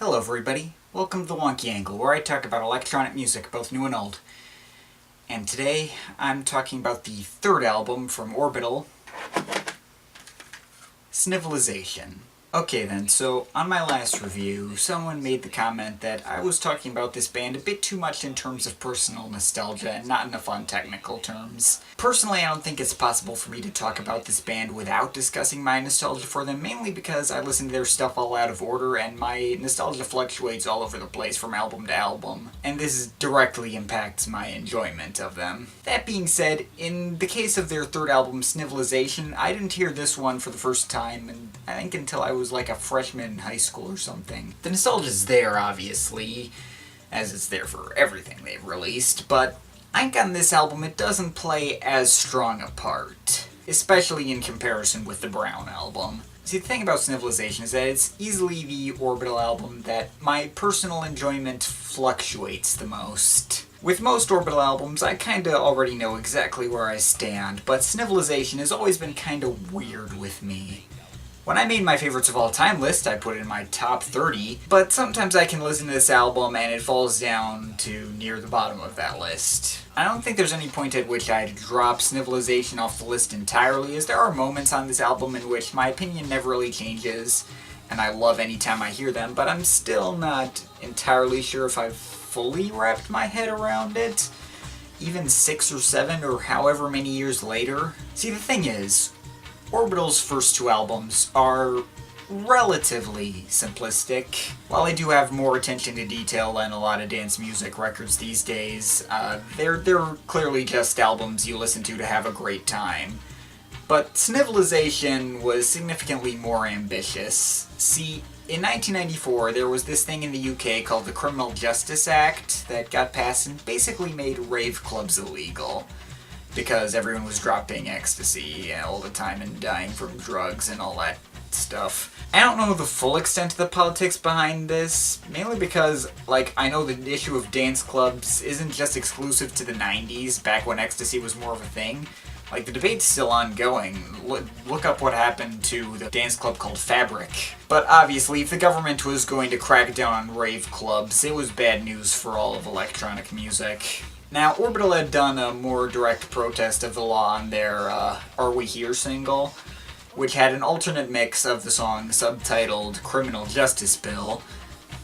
Hello everybody, welcome to the Wonky Angle, where I talk about electronic music, both new and old. And today, I'm talking about the third album from Orbital, Snivilisation. Okay then, so on my last review, someone made the comment that I was talking about this band a bit too much in terms of personal nostalgia and not in the fun technical terms. Personally, I don't think it's possible for me to talk about this band without discussing my nostalgia for them, mainly because I listen to their stuff all out of order and my nostalgia fluctuates all over the place from album to album, and this directly impacts my enjoyment of them. That being said, in the case of their third album, Snivilisation, I didn't hear this one for the first time, and I think until I was like a freshman in high school or something. The nostalgia's there, obviously, as it's there for everything they've released, but I think on this album it doesn't play as strong a part, especially in comparison with the Brown album. See, the thing about Snivilisation is that it's easily the Orbital album that my personal enjoyment fluctuates the most. With most Orbital albums, I kinda already know exactly where I stand, but Snivilisation has always been kinda weird with me. When I made my favorites of all time list, I put it in my top 30, but sometimes I can listen to this album and it falls down to near the bottom of that list. I don't think there's any point at which I'd drop Snivilisation off the list entirely, as there are moments on this album in which my opinion never really changes, and I love any time I hear them, but I'm still not entirely sure if I've fully wrapped my head around it, even 6 or 7 or however many years later. See, the thing is, Orbital's first two albums are relatively simplistic. While they do have more attention to detail than a lot of dance music records these days, they're clearly just albums you listen to have a great time. But Snivilisation was significantly more ambitious. See, in 1994 there was this thing in the UK called the Criminal Justice Act that got passed and basically made rave clubs illegal, because everyone was dropping ecstasy all the time and dying from drugs and all that stuff. I don't know the full extent of the politics behind this, mainly because, I know the issue of dance clubs isn't just exclusive to the 90s, back when ecstasy was more of a thing. The debate's still ongoing. Look up what happened to the dance club called Fabric. But obviously, if the government was going to crack down on rave clubs, it was bad news for all of electronic music. Now, Orbital had done a more direct protest of the law on their Are We Here single, which had an alternate mix of the song subtitled Criminal Justice Bill,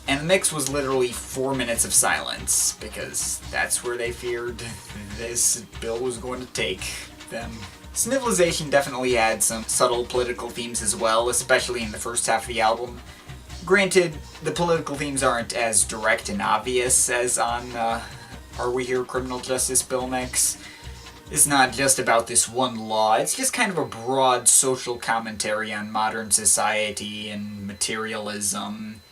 and the mix was literally 4 minutes of silence, because that's where they feared this bill was going to take them. Snivilisation definitely had some subtle political themes as well, especially in the first half of the album. Granted, the political themes aren't as direct and obvious as on Are We Here Criminal Justice Bill mix. It's not just about this one law, it's just kind of a broad social commentary on modern society and materialism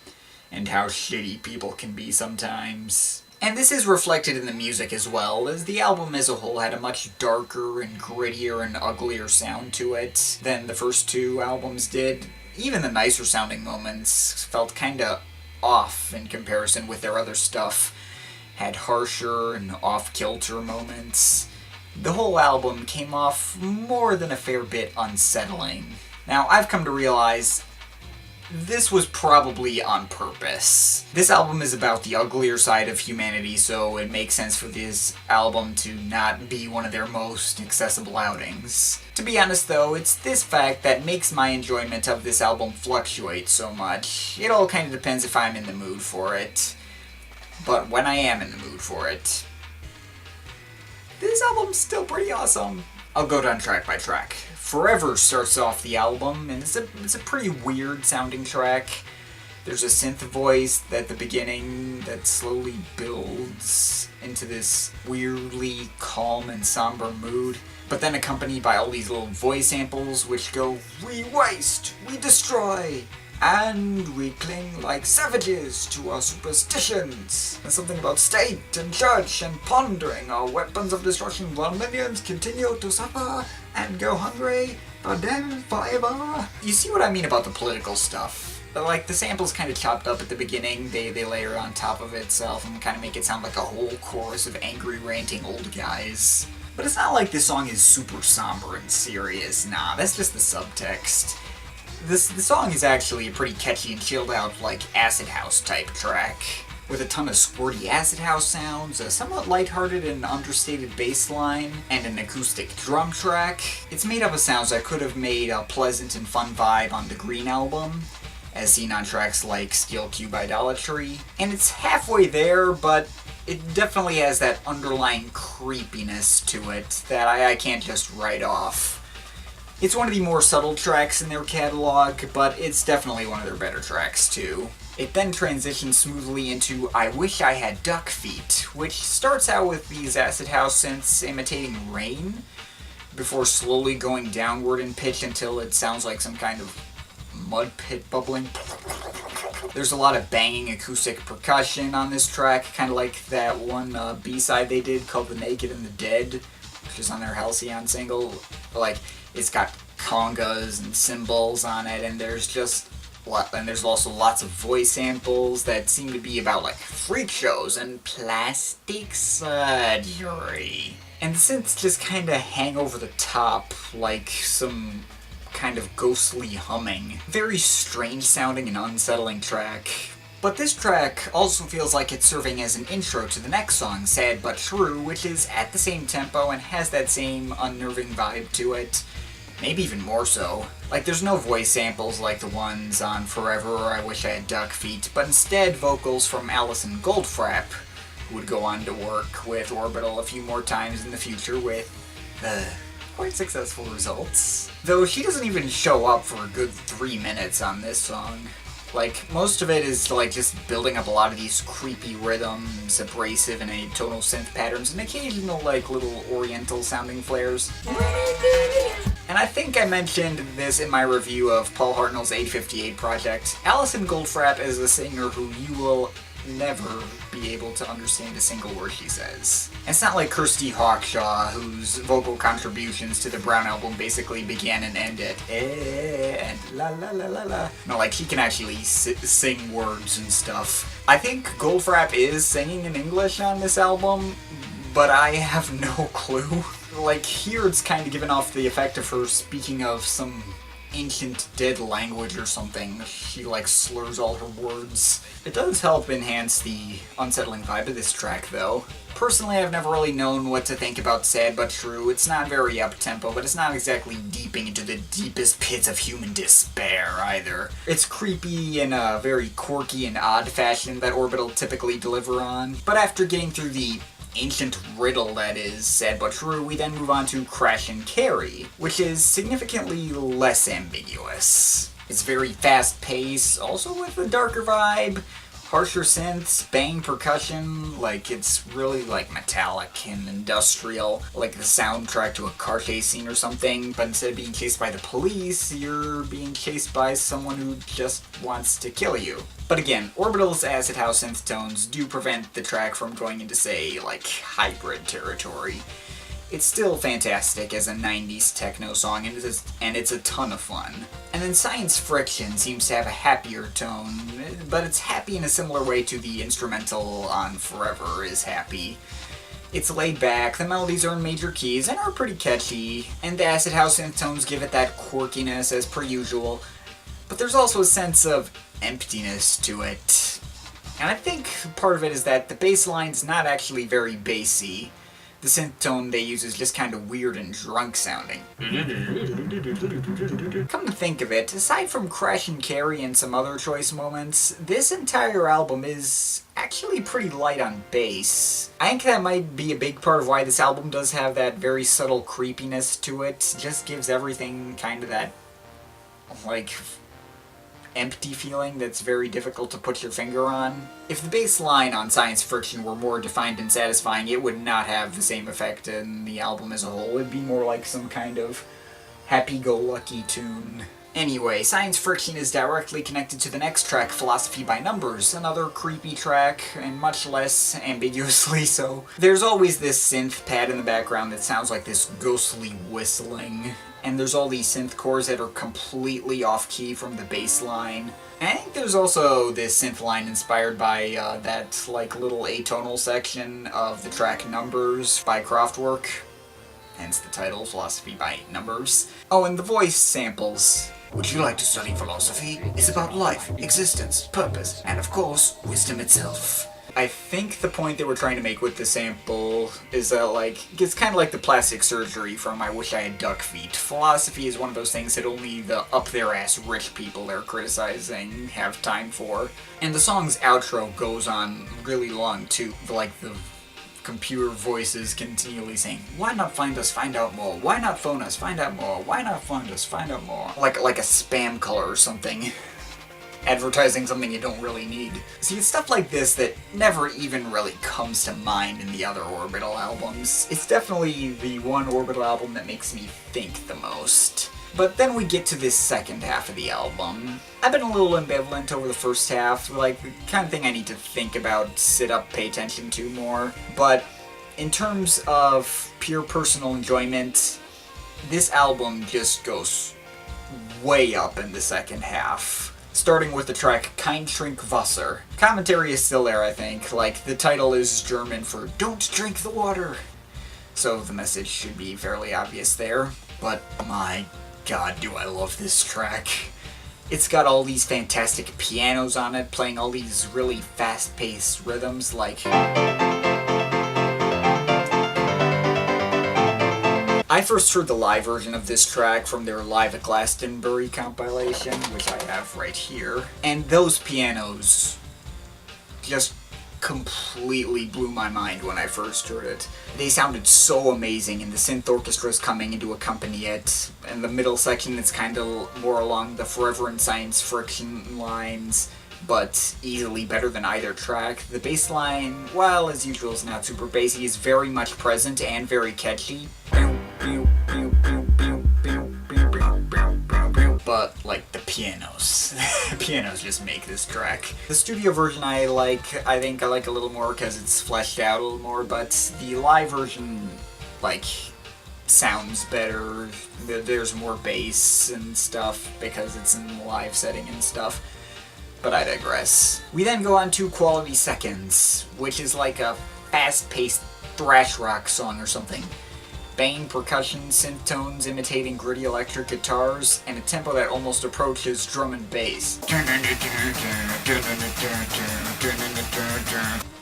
and how shitty people can be sometimes. And this is reflected in the music as well, as the album as a whole had a much darker and grittier and uglier sound to it than the first two albums did. Even the nicer sounding moments felt kinda off in comparison with their other stuff, had harsher and off-kilter moments. The whole album came off more than a fair bit unsettling. Now, I've come to realize this was probably on purpose. This album is about the uglier side of humanity, so it makes sense for this album to not be one of their most accessible outings. To be honest though, it's this fact that makes my enjoyment of this album fluctuate so much. It all kind of depends if I'm in the mood for it. But when I am in the mood for it, this album's still pretty awesome. I'll go down track by track. Forever starts off the album, and it's a pretty weird sounding track. There's a synth voice at the beginning that slowly builds into this weirdly calm and somber mood, but then accompanied by all these little voice samples which go, "We waste, we destroy, and we cling like savages to our superstitions." And something about state and church and pondering our weapons of destruction while minions continue to suffer and go hungry for them forever. You see what I mean about the political stuff? The samples kind of chopped up at the beginning, they layer on top of itself and kind of make it sound like a whole chorus of angry ranting old guys. But it's not like this song is super somber and serious, nah, that's just the subtext. The song is actually a pretty catchy and chilled out, like, acid house type track, with a ton of squirty acid house sounds, a somewhat lighthearted and understated bass line, and an acoustic drum track. It's made up of sounds that could have made a pleasant and fun vibe on the Green album, as seen on tracks like Steel Cube Idolatry. And it's halfway there, but it definitely has that underlying creepiness to it that I can't just write off. It's one of the more subtle tracks in their catalog, but it's definitely one of their better tracks too. It then transitions smoothly into I Wish I Had Duck Feet, which starts out with these acid house synths imitating rain, before slowly going downward in pitch until it sounds like some kind of mud pit bubbling. There's a lot of banging acoustic percussion on this track, kind of like that one B-side they did called The Naked and the Dead, which is on their Halcyon single. Like, it's got congas and cymbals on it, and there's also lots of voice samples that seem to be about, like, freak shows and plastic surgery. And the synths just kind of hang over the top like some kind of ghostly humming. Very strange sounding and unsettling track. But this track also feels like it's serving as an intro to the next song, Sad But True, which is at the same tempo and has that same unnerving vibe to it. Maybe even more so. Like, there's no voice samples like the ones on Forever or I Wish I Had Duck Feet, but instead vocals from Alison Goldfrapp, who would go on to work with Orbital a few more times in the future with quite successful results. Though she doesn't even show up for a good 3 minutes on this song. Like, most of it is, like, just building up a lot of these creepy rhythms, abrasive and atonal synth patterns, and occasional, like, little oriental-sounding flares. And I think I mentioned this in my review of Paul Hartnell's 858 project. Alison Goldfrapp is a singer who you will never be able to understand a single word she says. And it's not like Kirsty Hawkshaw, whose vocal contributions to the Brown album basically began and ended and la la la la la. No, like, she can actually sing words and stuff. I think Goldfrapp is singing in English on this album, but I have no clue. Like, here it's kind of given off the effect of her speaking of some ancient dead language or something. She, like, slurs all her words. It does help enhance the unsettling vibe of this track, though. Personally, I've never really known what to think about Sad But True. It's not very up-tempo, but it's not exactly deeping into the deepest pits of human despair, either. It's creepy in a very quirky and odd fashion that Orbital typically deliver on. But after getting through the ancient riddle that is Sad But True, we then move on to Crash and Carry, which is significantly less ambiguous. It's very fast-paced, also with a darker vibe, harsher synths, bang percussion, like it's really like metallic and industrial, like the soundtrack to a car chase scene or something, but instead of being chased by the police, you're being chased by someone who just wants to kill you. But again, Orbital's acid house synth tones do prevent the track from going into, say, like, hybrid territory. It's still fantastic as a 90s techno song, and it's a ton of fun. And then Science Friction seems to have a happier tone, but it's happy in a similar way to the instrumental on Forever is happy. It's laid back, the melodies are in major keys and are pretty catchy, and the acid house synth tones give it that quirkiness as per usual, but there's also a sense of emptiness to it. And I think part of it is that the bass line's not actually very bassy. The synth tone they use is just kind of weird and drunk sounding. Come to think of it, aside from Crash and Carry and some other choice moments, this entire album is actually pretty light on bass. I think that might be a big part of why this album does have that very subtle creepiness to it. It just gives everything kind of that, like, empty feeling that's very difficult to put your finger on. If the bass line on Science Friction were more defined and satisfying, it would not have the same effect in the album as a whole. It would be more like some kind of happy-go-lucky tune. Anyway, Science Friction is directly connected to the next track, Philosophy by Numbers, another creepy track, and much less ambiguously so. There's always this synth pad in the background that sounds like this ghostly whistling, and there's all these synth cores that are completely off-key from the bass line. And I think there's also this synth line inspired by that, like, little atonal section of the track Numbers by Kraftwerk. Hence the title, Philosophy by Numbers. Oh, and the voice samples. Would you like to study philosophy? It's about life, existence, purpose, and of course, wisdom itself. I think the point they were trying to make with the sample is that, like, it's kind of like the plastic surgery from I Wish I Had Duck Feet. Philosophy is one of those things that only the up-their-ass rich people they're criticizing have time for. And the song's outro goes on really long, too. Like, the computer voices continually saying, "Why not find us, find out more? Why not phone us, find out more? Why not find us, find out more?" Like a spam color or something. Advertising something you don't really need. See, it's stuff like this that never even really comes to mind in the other Orbital albums. It's definitely the one Orbital album that makes me think the most. But then we get to this second half of the album. I've been a little ambivalent over the first half, like the kind of thing I need to think about, sit up, pay attention to more. But in terms of pure personal enjoyment, this album just goes way up in the second half. Starting with the track Kein, Trink, Wasser. Commentary is still there, I think. Like, the title is German for "Don't drink the water." So the message should be fairly obvious there. But my god, do I love this track. It's got all these fantastic pianos on it, playing all these really fast-paced rhythms, like... I first heard the live version of this track from their Live at Glastonbury compilation, which I have right here, and those pianos just completely blew my mind when I first heard it. They sounded so amazing, and the synth orchestra's coming in to accompany it. In the middle section, it's kind of more along the Forever in Science friction lines, but easily better than either track. The bass line, while as usual is not super bassy, is very much present and very catchy. But, like, the pianos. Pianos just make this track. The studio version I think I like a little more because it's fleshed out a little more, but the live version, like, sounds better. There's more bass and stuff because it's in the live setting and stuff. But I digress. We then go on to Quality Seconds, which is like a fast-paced thrash rock song or something. Banging percussion, synth tones imitating gritty electric guitars, and a tempo that almost approaches drum and bass.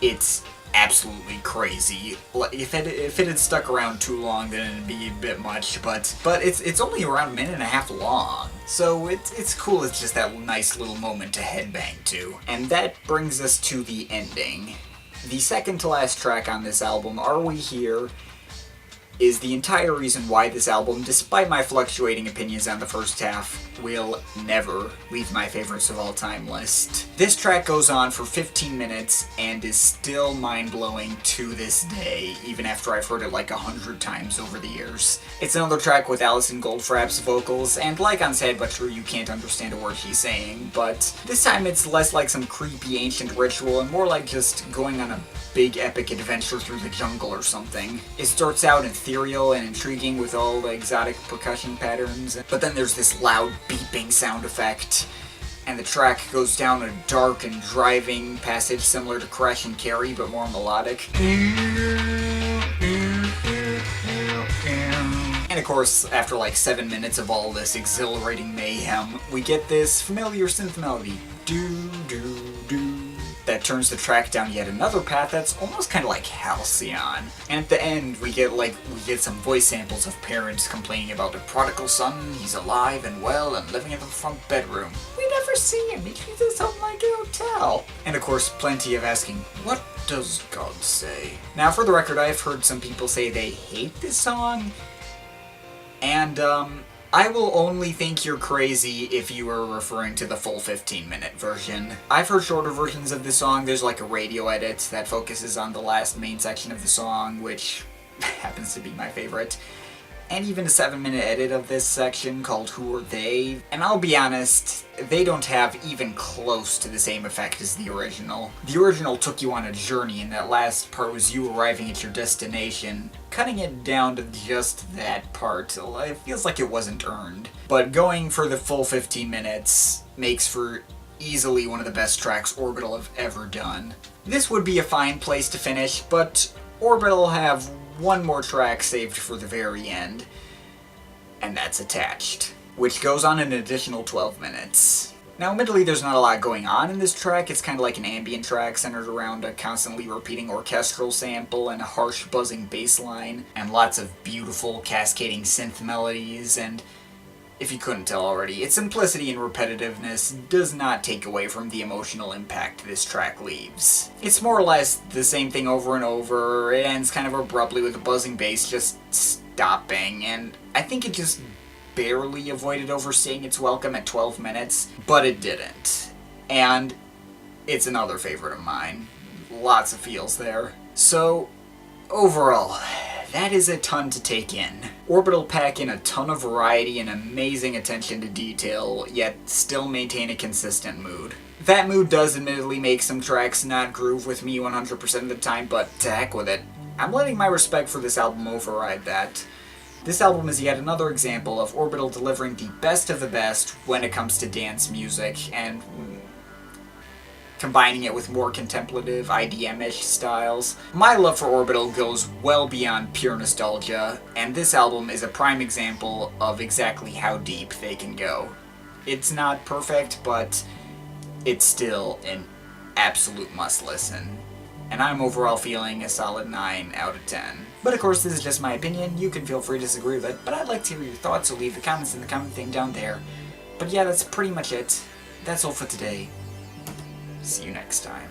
It's absolutely crazy. If it had stuck around too long, then it'd be a bit much, but it's only around a minute and a half long. So it's cool, it's just that nice little moment to headbang to. And that brings us to the ending. The second to last track on this album, Are We Here?, is the entire reason why this album, despite my fluctuating opinions on the first half, will never leave my favorites of all time list. This track goes on for 15 minutes and is still mind-blowing to this day, even after I've heard it like 100 times over the years. It's another track with Alison Goldfrapp's vocals, and like on Sad But True, you can't understand a word she's saying, but this time it's less like some creepy ancient ritual and more like just going on a big epic adventure through the jungle or something. It starts out ethereal and intriguing with all the exotic percussion patterns, but then there's this loud beeping sound effect, and the track goes down a dark and driving passage similar to Crash and Carry, but more melodic. And of course, after like 7 minutes of all this exhilarating mayhem, we get this familiar synth melody. Do-do-do. That turns the track down yet another path that's almost kind of like Halcyon. And at the end, we get some voice samples of parents complaining about their prodigal son. He's alive and well and living in the front bedroom. We never see him. He treats his home like a hotel. And of course, plenty of asking, what does God say? Now, for the record, I've heard some people say they hate this song. And, I will only think you're crazy if you are referring to the full 15-minute version. I've heard shorter versions of the song. There's like a radio edit that focuses on the last main section of the song, which happens to be my favorite. And even a 7-minute edit of this section called Who Are They? And I'll be honest, they don't have even close to the same effect as the original. The original took you on a journey, and that last part was you arriving at your destination. Cutting it down to just that part, it feels like it wasn't earned. But going for the full 15 minutes makes for easily one of the best tracks Orbital have ever done. This would be a fine place to finish, but Orbital have one more track saved for the very end, and that's Attached. which goes on an additional 12 minutes. Now, admittedly, there's not a lot going on in this track. It's kind of like an ambient track centered around a constantly repeating orchestral sample and a harsh buzzing bass line, and lots of beautiful cascading synth melodies, and if you couldn't tell already, its simplicity and repetitiveness does not take away from the emotional impact this track leaves. It's more or less the same thing over and over. It ends kind of abruptly with a buzzing bass just stopping, and I think it just barely avoided overstaying its welcome at 12 minutes, but it didn't. And it's another favorite of mine. Lots of feels there. So, overall, that is a ton to take in. Orbital pack in a ton of variety and amazing attention to detail, yet still maintain a consistent mood. That mood does admittedly make some tracks not groove with me 100% of the time, but to heck with it. I'm letting my respect for this album override that. This album is yet another example of Orbital delivering the best of the best when it comes to dance music, and combining it with more contemplative, IDM-ish styles. My love for Orbital goes well beyond pure nostalgia, and this album is a prime example of exactly how deep they can go. It's not perfect, but it's still an absolute must-listen. And I'm overall feeling a solid 9 out of 10. But of course, this is just my opinion. You can feel free to disagree with it, but I'd like to hear your thoughts, so leave the comments in the comment thing down there. But yeah, that's pretty much it. That's all for today. See you next time.